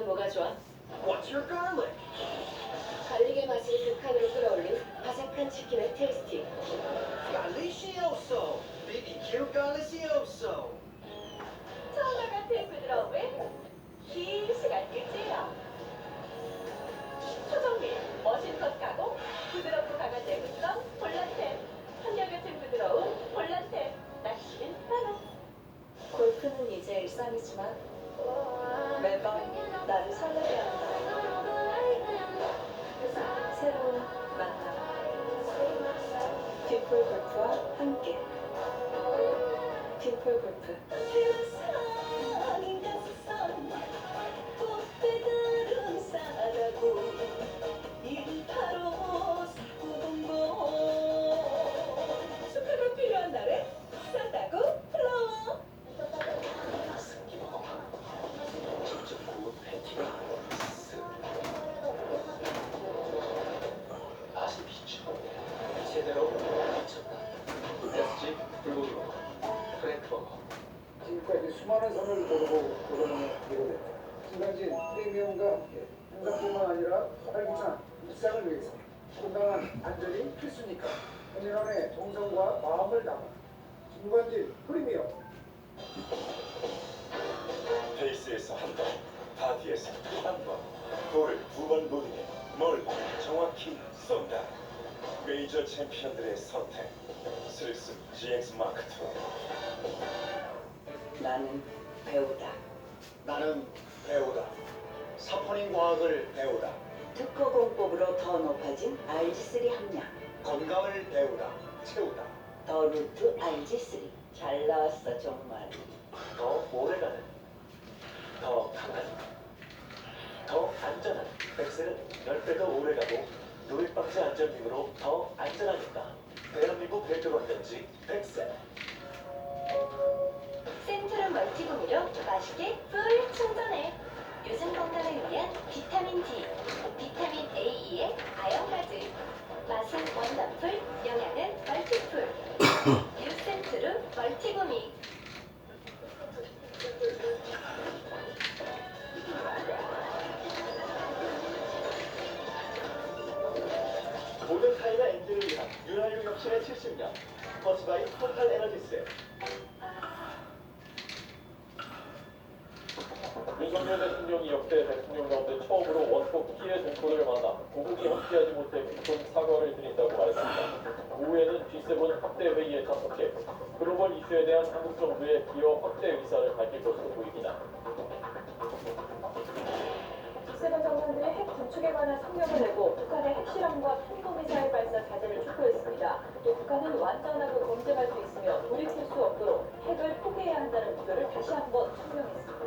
뭐가 좋아? What's your garlic? 갈릭의 맛을 극한으로 끌어올린 바삭한 치킨의 테이스티. Galicioso! BBQ Galicioso! 처음과 같은 부드러움을 긴 시간 유지해요. 초정밀, 머신컷 가공, 부드럽고 강한 내구성, 볼란템. 한결같은 부드러움, 볼란템. 낚시는 따로. 골프는 이제 일상이지만 매번 나를 설레게 한다. 새로운 만남. 뷰풀 골프와 함께. 뷰풀 골프. 축하가 필요한 날에 싸다고 플라워. 직접 구운 패티가 맛이 미쳐. 제대로 미쳤다. 횟집 불고기버거, 프랭크버거. 지금까지 수많은 선을 고르고 도전을 이뤄냈다. 신강진 프리미엄과 함께 행사뿐만 아니라 활기찬 일상을 위해서 건강한 안전이 필수니까 현인원의 정성과 마음을 담아 신강진 프리미엄. 페이스에서 한 번, 바디에서 한 번, 볼을 두 번 무빙해 뭘 정확히 쏜다. 메이저 챔피언들의 선택, 스릭스 GX 마크 2. 나는 배우다. 나는 배우다. 사포닌 과학을 배우다. 특허 공법으로 더 높아진 RG3 함량. 건강을 배우다. 채우다. 더 루트 RG3. 잘 나왔어 정말. 더 오래가는, 더 강한, 더 안전한. 엑셀은 10배 더 오래가고 노입방지 안전빔으로 더 안전하니까. 대한민국 대표 건전지 엑셀. 센트럴 멀티구미로 맛있게 풀 충전해. 요즘 건강을 위한 비타민 D, 비타민 A의 아연가즈. 맛은 원더풀, 영양은 멀티풀. 뉴센트루 멀티구미. 모든 타이나 엔진을 위한 윤활유 혁신의 70년. 버스바이 토탈 에너지스. 윤석열 대통령이 역대 대통령 가운데 처음으로 원폭 피해 동포를 만나 고국이 함께하지 못해 깊은 사과를 드린다고 말했습니다. 오후에는 G7 확대 회의에 참석해 글로벌 이슈에 대한 한국 정부의 기여 확대 의사를 밝힐 것으로 보입니다. G7 정상들이 핵 군축에 관한 성명을 내고 북한의 핵실험과 탄도미사일 발사 자제를 촉구했습니다. 또 북한은 완전하고 검증할 수 있으며 돌이킬 수 없도록 핵을 포기해야 한다는 목표를 다시 한번 설명했습니다.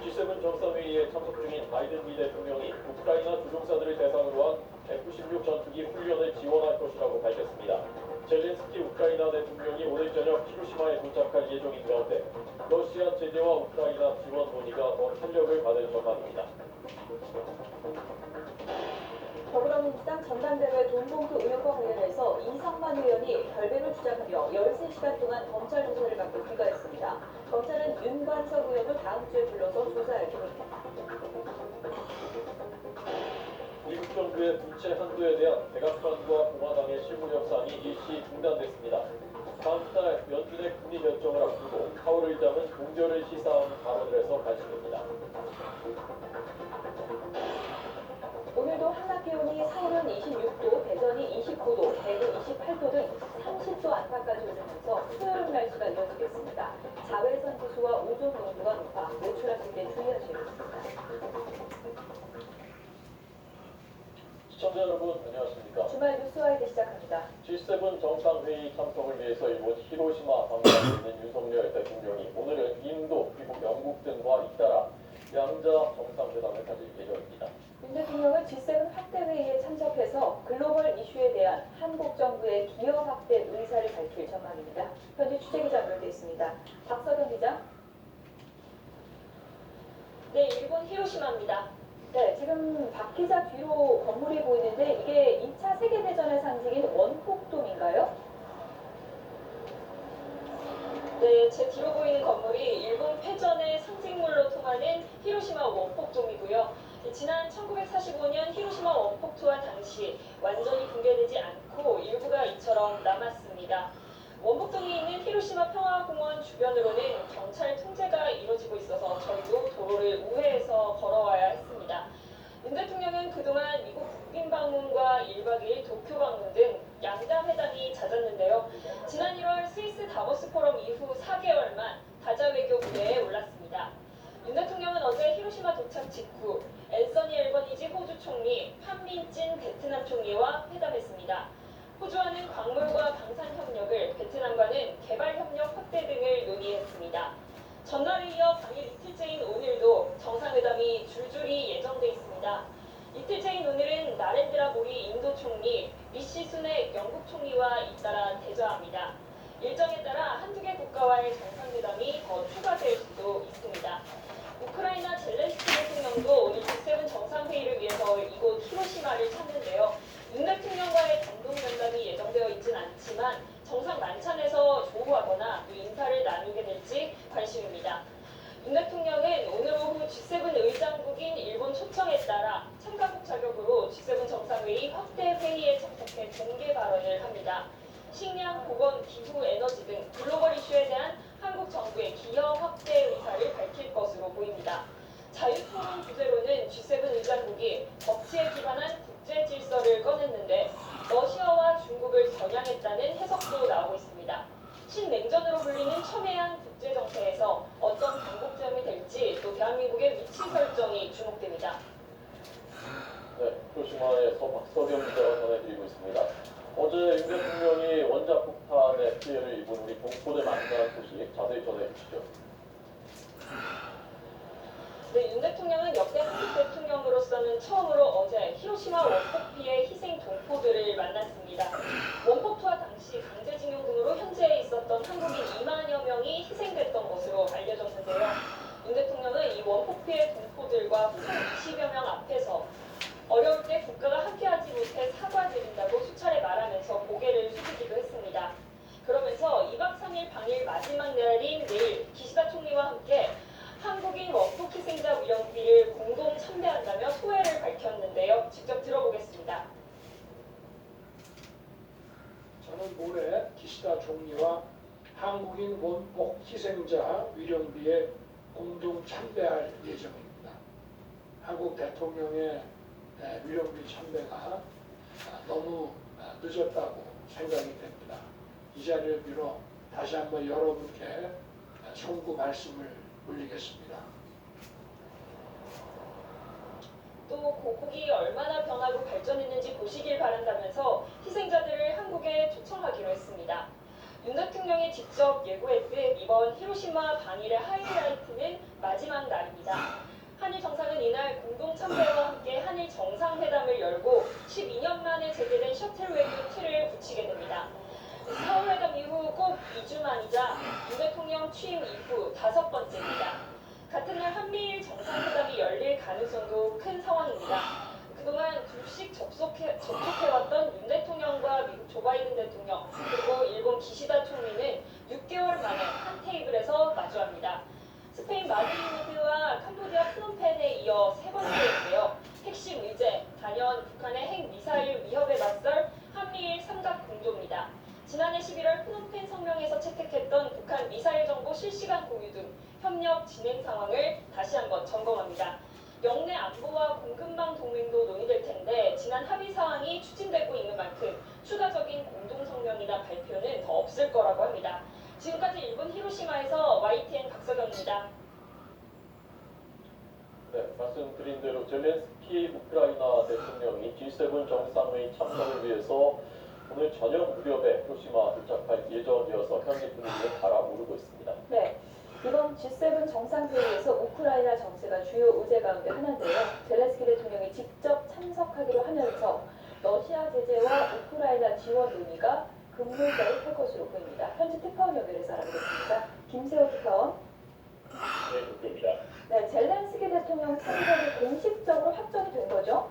G7 정상회의에 참석 중인 바이든 미 대통령이 우크라이나 조종사들을 대상으로 한 F-16 전투기 훈련을 지원할 것이라고 밝혔습니다. 젤렌스키 우크라이나 대통령이 오늘 저녁 히로시마에 도착할 예정인 가운데 러시아 제재와 우크라이나 지원 논의가 더 탄력을 받을 전망입니다. 더불어민주당 전당대회 돈봉투 의혹과 관련해서 이상만 의원이 결백을 주장하며 13시간 동안 검찰 조사를 받고 귀가했습니다. 검찰은 윤관석 의원을 다음 주에 불러서 조사할 계획입니다. 미국 정부의 부채 한도에 대한 백악관과 공화당의 실무 협상이 일시 중단됐습니다. 다음 달 연준의 금리 결정을 앞두고 파월 의장은 동결을 시사한 발언을 해서 발표됩니다. 오늘도 한낮 기온이 서울은 26도, 대전이 29도, 대구 28도 등 30도 안팎까지 오르면서 푸여름 날씨가 이어지겠습니다. 자외선 지수와 오존 농도가 높아 외출하실 때 주의하셔야겠습니다. 시청자 여러분 안녕하십니까. 주말 뉴스와이드 시작합니다. G7 정상회의 참석을 위해서 일본 히로시마 방문하고 있는 윤석열 대통령이 오늘은 인도, 미국, 영국 등과 잇따라 양자 정상회담을 가질 예정입니다. 윤 대통령은 G7 확대회의에 참석해서 글로벌 이슈에 대한 한국 정부의 기여 확대 의사를 밝힐 전망입니다. 현지 취재기자 연결돼 있습니다. 박서경 기자. 네, 일본 히로시마입니다. 네, 지금 박 기자 뒤로 건물이 보이는데 이게 2차 세계대전의 상징인 원폭돔인가요? 네, 네, 제 뒤로 보이는 건물이 일본 패전의 상징물로 통하는 히로시마 원폭동이고요. 지난 1945년 히로시마 원폭 투하 당시 완전히 붕괴되지 않고 일부가 이처럼 남았습니다. 원폭동에 있는 히로시마 평화공원 주변으로는 경찰 통제가 이루어지고 있어서 저희도 도로를 우회해서 걸어와야 했습니다. 윤 대통령은 그동안 미국 국빈 방문과 1박 2일 도쿄 방문 등 양자 회담이 잦았는데요. 지난 1월 스위스 다보스 포럼 이후 4개월만 다자 외교 무대에 올랐습니다. 윤 대통령은 어제 히로시마 도착 직후 앤서니 앨버니지 호주 총리, 판민진 베트남 총리와 회담했습니다. 호주와는 광물과 방산 협력을, 베트남과는 개발 협력 확대 등을 논의했습니다. 전날에 이어 당일 이틀째인 오늘도 정상회담이 줄줄이 예정돼 있습니다. 이틀째인 오늘은 나렌드라 모리 인도 총리, 리시 수넥 영국 총리와 잇따라 대저합니다. 일정에 따라 한두 개 국가와의 정상회담이 더 추가될 수도 있습니다. 우크라이나 젤렌스키 대통령도 오늘 G7 정상회의를 위해서 이곳 히로시마를 찾는데요. 윤 대통령과의 단독 면담이 예정되어 있진 않지만 정상 만찬에서 조우하거나 인사를 나누게 될지 관심입니다. 윤 대통령은 오늘 오후 G7 의장국인 일본 초청에 따라 참가국 자격으로 G7 정상회의 확대 회의에 참석해 공개 발언을 합니다. 식량, 보건, 기후, 에너지 등 글로벌 이슈에 대한 한국 정부의 기여 확대 의사를 밝힐 것으로 보입니다. 자유토론 주제로는 G7 의장국이 법치에 기반한 국제 질서를 꺼냈는데 러시아와 중국을 겨냥했다는 해석도 나오고 있습니다. 신냉전으로 불리는 첨예한 국제 정세에서 어떤 반복점이 될지 또 대한민국의 위치 설정이 주목됩니다. 네, 히로시마에서 박서경 기자가 전해드리고 있습니다. 어제 윤 대통령이 원자 폭탄의 피해를 입은 우리 동포들 만난 소식 자세히 전해주시죠. 네, 윤 대통령은 역대 한국 대통령으로서는 처음으로 어제 히로시마 원폭 피해 희생 동포들을 만났습니다. 원폭 투하 당시 강제징용 등으로 현재에 있었던 한국인 2만여 명이 희생됐던 것으로 알려졌는데요. 윤 대통령은 이 원폭 피해 동포들과 후손 20여 명 앞에서 어려울 때 국가가 함께하지 못해 사과드린다고 수차례 말하면서 고개를 숙이기도 했습니다. 그러면서 2박 3일 방일 마지막 날인 내일 기시다 총리와 함께 한국인 원폭 희생자 위령비를 공동 참배한다며 소회를 밝혔는데요. 직접 들어보겠습니다. 저는 모레 기시다 총리와 한국인 원폭 희생자 위령비에 공동 참배할 예정입니다. 한국 대통령의 위령비 참배가 너무 늦었다고 생각이 됩니다. 이 자리를 빌어 다시 한번 여러분께 송구 말씀을 올리겠습니다. 또 고국이 얼마나 변하고 발전했는지 보시길 바란다면서 희생자들을 한국에 초청하기로 했습니다. 윤 대통령이 직접 예고했듯 이번 히로시마 방일의 하이라이트는 마지막 날입니다. 한일 정상은 이날 공동 참배와 함께 한일 정상회담을 열고 12년 만에 재개된 셔틀 외교 틀을 붙이게 됩니다. 서울회담 이후 꼭 2주 만이자 윤 대통령 취임 이후 5번째입니다. 같은 날 한미일 정상회담이 열릴 가능성도 큰 상황입니다. 그동안 둘씩 접촉해왔던 윤 대통령과 미국 조 바이든 대통령 그리고 일본 기시다 총리는 6개월 만에 한 테이블에서 마주합니다. 스페인 마드리드와 캄보디아 프놈펜에 이어 세 번째인데요. 핵심 의제, 단연 북한의 핵미사일 위협에 맞설 한미일 삼각 공조입니다. 지난해 11월 프놈펜 성명에서 채택했던 북한 미사일 정보 실시간 공유 등 협력 진행 상황을 다시 한번 점검합니다. 영내 안보와 공급망 동맹도 논의될 텐데 지난 합의 사항이 추진되고 있는 만큼 추가적인 공동 성명이나 발표는 더 없을 거라고 합니다. 지금까지 일본 히로시마에서 YTN 박서경입니다. 네, 말씀드린 대로 젤렌스키 우크라이나 대통령이 G7 정상회의 참석을 위해서 오늘 저녁 무렵에 히로시마 도착할 예정이어서 현지 분위기는 달아오르고 있습니다. 네, 이번 G7 정상회의에서 우크라이나 정세가 주요 의제 가운데 하나인데요. 젤렌스키 대통령이 직접 참석하기로 하면서 러시아 제재와 우크라이나 지원 논의가 급물살을 탈 것으로 보입니다. 현지 특파원 연결해서 알아보겠습니다. 김세호 특파원. 네, 그렇습니다. 네, 젤렌스키 대통령 참석이 공식적으로 확정이 된 거죠?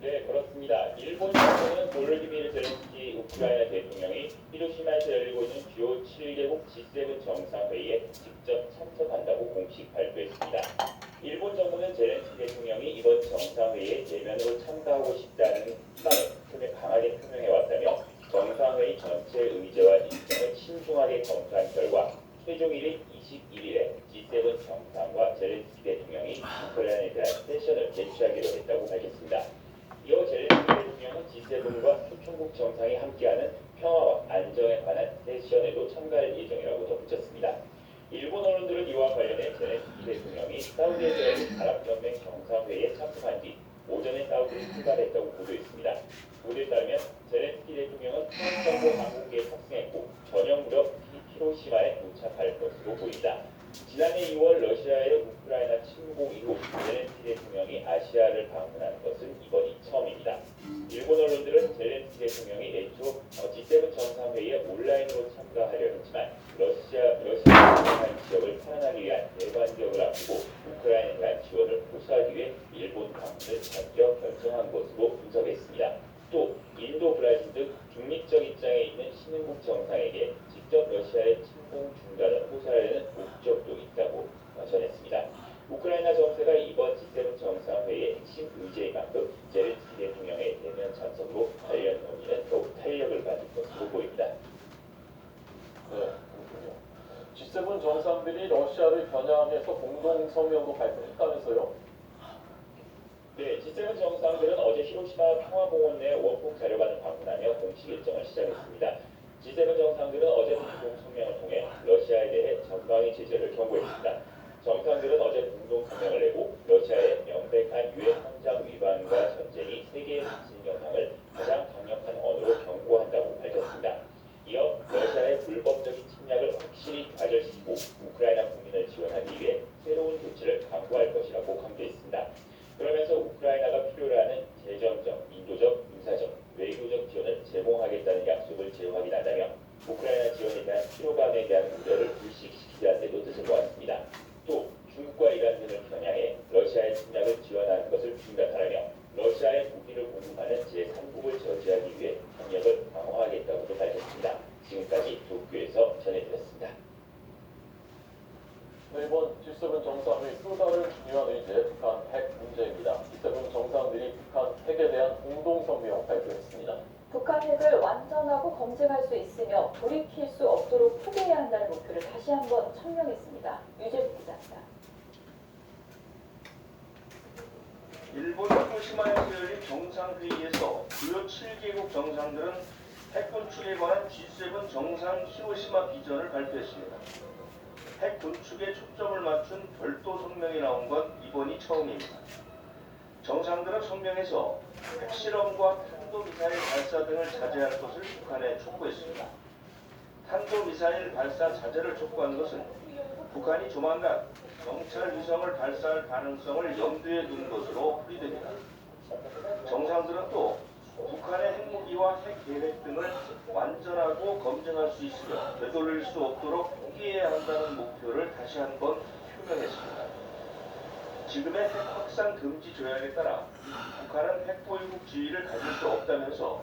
네, 그렇습니다. 일본 정부는 볼로디미르 젤렌스키 우크라이나 대통령이 히로시마에서 열리고 있는 주요 7개국 대북 G7 정상회의에 직접 참석한다고 공식 발표했습니다. 일본 정부는 젤렌스키 대통령이 이번 정상회의에 대면으로 참가하고 싶다는 희망을 강하게 표명해왔다며 정상회의 전체 의제와 일정을 신중하게 검토한 결과 최종일인 21일에 G7 정상과 젤렌스키 대통령이 우크라이나에 대한 세션을 개최하기로 했다고 밝혔습니다. 이어 젤렌스키 대통령은 G7과 소총국 정상이 함께하는 평화와 안정에 관한 세션에도 참가할 예정이라고 덧붙였습니다. 일본 언론들은 이와 관련해 젤렌스키 대통령이 사우디아라비아 아랍연맹 정상회의에 참석한 뒤 오전에 사우디를 출발했다고 보도했습니다. 보도에 따르면 젤렌스키 대통령은 통합정보 항공기에 탑승했고 저녁 무렵 히로시마에 도착할 것으로 보인다. 지난해 2월 러시아의 우크라이나 침공 이후 젤렌스키 대통령이 아시아를 방문한 것은 이번이 처음입니다. 일본 언론들은 젤렌스키 대통령이 애초 G7 정상회의에 온라인으로 참가하려 했지만 러시아에 대한 지역을 탈환하기 위한 대반격을 앞두고 우크라이나에 대한 지원을 호소하기 위해 일본 방문을 전격 결정한 것으로 분석했습니다. 또 인도, 브라질 등 중립적 입장에 있는 신흥국 정상에게 직접 러시아의 침공 중단을 호소하려는 목적도 있다고 전했습니다. 우크라이나 정세가 이번 G7 정상회의의 핵심 의제인 만큼 젤렌스키 대통령의 대면 참석으로 관련 논의는 더욱 탄력을 받을 것으로 보입니다. 네, 그렇군요. G7 정상들이 러시아를 겨냥해서 공동 성명도 발표했다면서요? 네, G7 정상들은 어제 히로시마 평화공원 내 원폭 자료관을 방문하며 공식 일정을 시작했습니다. G7 정상들은 어제 공동 성명을 통해 러시아에 대해 전방위 제재를 경고했습니다. 정상들은 어제 공동 성명을 내고 러시아의 명백한 유엔 헌장 위반과 전쟁이 세계에 미치는 영향을 가장 강력한 언어로 경고한다고 밝혔습니다. 이어 러시아의 불법적인 침략을 확실히 좌절시키고 우크라이나 국민을 지원하기 위해 새로운 조치를 강구할 것이라고 강조했습니다. 그러면서 우크라이나가 필요로 하는 재정적, 인도적, 군사적, 외교적 지원을 제공하겠다는 약속을 재확인한다며 우크라이나 지원에 대한 피로감에 대한 우려를 불식시키자는 데도 뜻을 모았습니다. 또 중국과 이란 등을 겨냥해 러시아의 침략을 지원하는 것을 중단하라며 러시아에 무기를 공급하는 제3국을 저지하기 위해 협력을 강화하겠다고도 밝혔습니다. 지금까지 도쿄에서 전해드렸습니다. 네, 이번 G7 정상회의 또 다른 중요한 의제 북한 핵 문제입니다. G7 정상들이 북한 핵에 대한 공동 성명 발표했습니다. 북한 핵을 완전하고 검증할 수 있으며 돌이킬 수 없도록 포기해야 한다는 목표를 다시 한번 천명했습니다. 유재국 기자입니다. 일본 후쿠시마에서 열린 정상회의에서 주요 7개국 정상들은 핵 군축에 관한 G7 정상 히로시마 비전을 발표했습니다. 핵 군축에 초점을 맞춘 별도 성명이 나온 건 이번이 처음입니다. 정상들은 성명에서 핵실험과 탄도미사일 발사 등을 자제할 것을 북한에 촉구했습니다. 탄도미사일 발사 자제를 촉구한 것은 북한이 조만간 정찰 위성을 발사할 가능성을 염두에 둔 것으로 풀이됩니다. 정상들은 또 북한의 핵무기와 핵 계획 등을 완전하고 검증할 수 있으며 되돌릴 수 없도록 포기해야 한다는 목표를 다시 한번 표명했습니다. 지금의 핵 확산 금지 조약에 따라 북한은 핵 보유국 지위를 가질 수 없다면서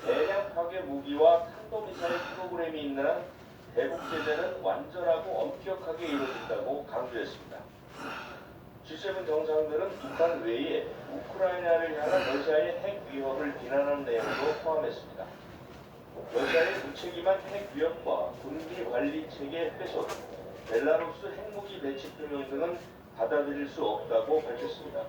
대량 파괴 무기와 탄도미사일 프로그램이 있는 한 대북 제재는 완전하고 엄격하게 이루어진다고 강조했습니다. G7 정상들은 북한 외에 우크라이나를 향한 러시아의 핵 위협을 비난하는 내용도 포함했습니다. 러시아의 무책임한 핵 위협과 군기 관리 체계 훼손, 벨라루스 핵무기 배치 표명 등은 받아들일 수 없다고 밝혔습니다.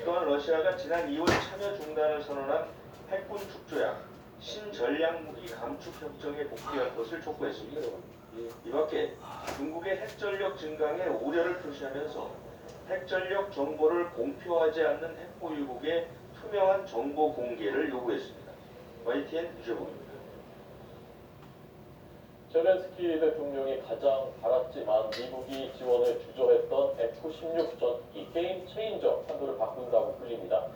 또한 러시아가 지난 2월 참여 중단을 선언한 핵군 축조약, 신전략무기 감축 협정에 복귀할 것을 촉구했습니다. 이밖에 중국의 핵전력 증강에 우려를 표시하면서 핵전력 정보를 공표하지 않는 핵보유국의 투명한 정보 공개를 요구했습니다. YTN 유재봉입니다. 젤렌스키 대통령이 가장 바랐지만 미국이 지원을 주저했던 F-16 전투기 게임 체인저 판도를 바꾼다고 불립니다.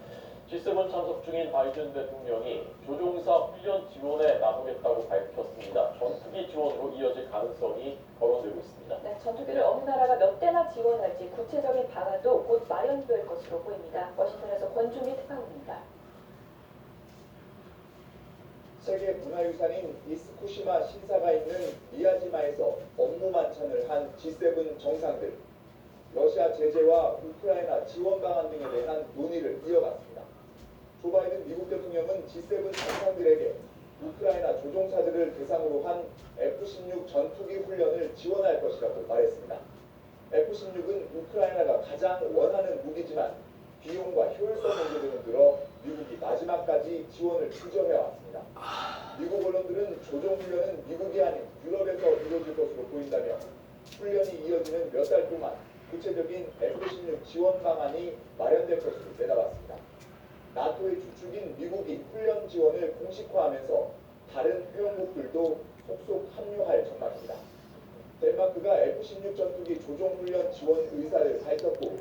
G7 참석 중인 바이든 대통령이 조종사 훈련 지원에 나서겠다고 밝혔습니다. 전투기 지원으로 이어질 가능성이 거론되고 있습니다. 네, 전투기를 어느 나라가 몇 대나 지원할지 구체적인 방안도 곧 마련될 것으로 보입니다. 워싱턴에서 권준미 특파원입니다. 세계 문화유산인 이스쿠시마 신사가 있는 미야지마 대한 G7 정상들, 러시아 제재와 우크라이나 지원 방안 등에 대한 논의를 이어갔습니다. 조 바이든 미국 대통령은 G7 정상들에게 우크라이나 조종사들을 대상으로 한 F-16 전투기 훈련을 지원할 것이라고 말했습니다. F-16은 우크라이나가 가장 원하는 무기지만 비용과 효율성 문제 등을 들어 미국이 마지막까지 지원을 주저해왔습니다. 미국 언론들은 조종훈련은 미국이 아닌 유럽에서 이루어질 것으로 보인다며 훈련이 이어지는 몇 달 동안 구체적인 F-16 지원 방안이 마련될 것으로 내다봤습니다. 나토의 주축인 미국이 훈련 지원을 공식화하면서 다른 회원국들도 속속 합류할 전망입니다. 덴마크가 F-16 전투기 조종훈련 지원 의사를 밝혔고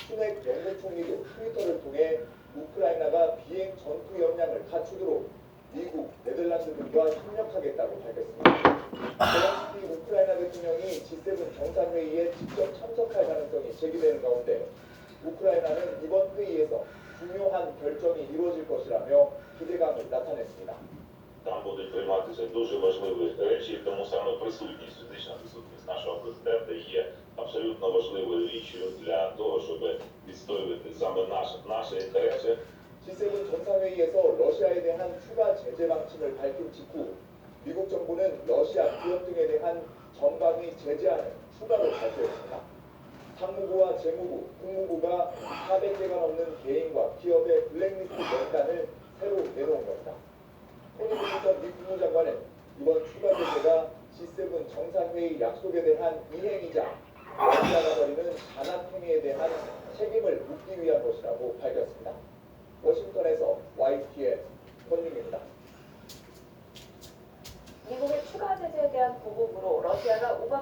수넥 영국 총리도 트위터를 통해 우크라이나가 비행 전투 역량을 갖추도록 미국, 네덜란드 등과 협력하겠다고 밝혔습니다. 젤렌스키 우크라이나 대통령이 G7 정상회의에 직접 참석할 가능성이 제기되는 가운데 우크라이나는 이번 회의에서 중요한 결정이 이루어질 것이라며 기대감을 나타냈습니다. Там будуть прийматися дуже важливі речі, тому саме присутність, фізична присутність нашого президента є абсолютно важливою річчю для того, щоб відстоювати саме наші інтереси. G7 정상회의에서 러시아에 대한 추가 제재 방침을 밝힌 직후 미국 정부는 러시아 기업 등에 대한 전방위 제재안을 추가로 발표했습니다. 상무부와 재무부, 국무부가 400개가 넘는 개인과 기업의 블랙리스트 명단을 새로 내놓은 겁니다. 토니 블링컨 미 국무장관은 이번 추가 제재가 G7 정상회의 약속에 대한 이행이자 러시아가 벌이는 잔악행위에 대한 책임을 묻기 위한 것이라고 밝혔습니다. 워싱턴에서 YTN 권윤입니다. 미국의 추가 제재에 대한 보복으로 러시아가 오바마